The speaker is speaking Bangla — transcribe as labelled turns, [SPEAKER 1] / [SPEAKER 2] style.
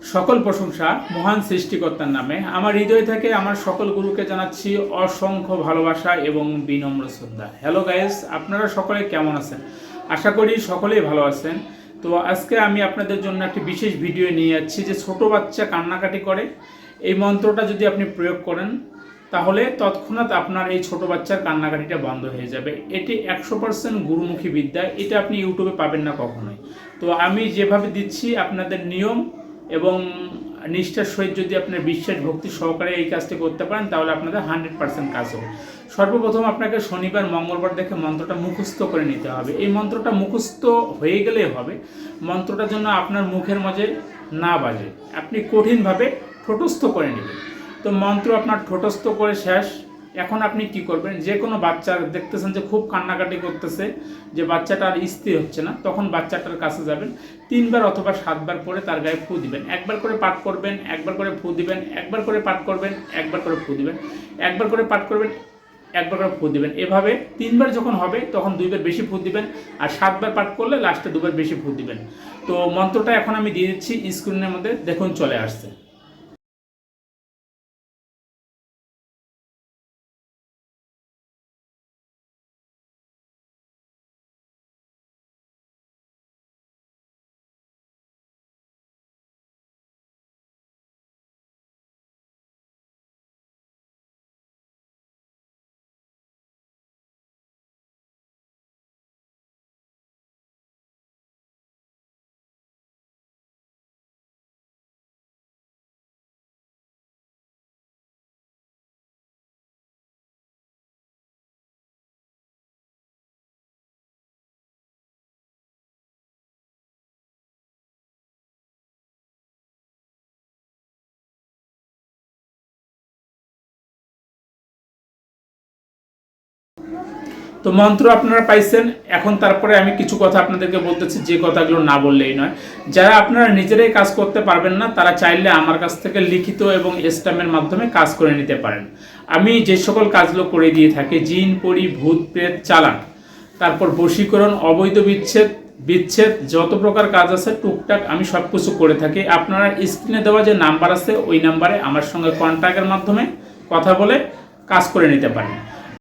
[SPEAKER 1] সকল প্রশংসা মহান সৃষ্টিকর্তার নামে। আমার হৃদয় থেকে আমার সকল গুরুকে জানাচ্ছি অসংখ্য ভালোবাসা এবং বিনম্র শ্রদ্ধা। হ্যালো গাইস, আপনারা সকলে কেমন আছেন? আশা করি সকলেই ভালো আছেন। তো আজকে আমি আপনাদের জন্য একটি বিশেষ ভিডিও নিয়ে যাচ্ছি যে ছোট বাচ্চা কান্নাকাটি করে, এই মন্ত্রটা যদি আপনি প্রয়োগ করেন তাহলে তৎক্ষণাৎ আপনার এই ছোট বাচ্চার কান্নাকাটিটা বন্ধ হয়ে যাবে। এটি 100% গুরুমুখী বিদ্যা, এটা আপনি ইউটিউবে পাবেন না কখনোই। তো আমি যেভাবে দিচ্ছি আপনাদের নিয়ম এবং নিষ্ঠার সহিত যদি আপনার বিশ্বাস ভক্তি সহকারে এই কাজটি করতে পারেন তাহলে আপনাদের 100% কাজ হবে। সর্বপ্রথম আপনাকে শনিবার মঙ্গলবার দেখে মন্ত্রটা মুখস্থ করে নিতে হবে। এই মন্ত্রটা মুখস্থ হয়ে গেলেই হবে। মন্ত্রটার জন্য আপনার মুখের মাঝে না বাজে, আপনি কঠিনভাবে ঠোঁটস্থ করে নেবেন। তো মন্ত্র আপনার ঠোঁটস্থ করে শেষ। এখন আপনি কি করবেন, যে কোনো বাচ্চা দেখতেছেন যে খুব কান্নাকাটি করতেছে, যে বাচ্চাটার স্থির হচ্ছে না, তখন বাচ্চাটার কাছে যাবেন, 3 বার অথবা 7 বার পরে তার গায়ে ফু দিবেন। একবার করে পাঠ করবেন, একবার করে ফু দিবেন, একবার করে পাঠ করবেন, একবার করে ফু দিবেন, একবার করে পাঠ করবেন, একবার করে ফু দিবেন। এভাবে 3 বার যখন হবে তখন 2 বার বেশি ফু দিবেন, আর 7 বার পাঠ করলে লাস্টে 2 বার বেশি ফু দিবেন। তো মন্ত্রটা এখন আমি দিয়ে দিচ্ছি স্ক্রিনের মধ্যে, দেখুন চলে আসছে। তো মন্ত্র আপনারা পাইছেন। এখন তারপরে আমি কিছু কথা আপনাদেরকে বলতেছি, যে কথাগুলো না বললেই নয়। যারা আপনারা নিজেরাই কাজ করতে পারবেন না তারা চাইলে আমার কাছ থেকে লিখিত এবং স্ট্যাম্পের মাধ্যমে কাজ করে নিতে পারেন। আমি যে সকল কাজগুলো করে দিয়ে থাকি, জিন পরি ভূত প্রেত চালান, তারপর বশীকরণ, অবৈধ বিচ্ছেদ বিচ্ছেদ, যত প্রকার কাজ আছে টুকটাক আমি সব কিছু করে থাকি। আপনারা স্ক্রিনে দেওয়া যে নাম্বার আছে ওই নাম্বারে আমার সঙ্গে কন্ট্যাক্টের মাধ্যমে কথা বলে কাজ করে নিতে পারেন।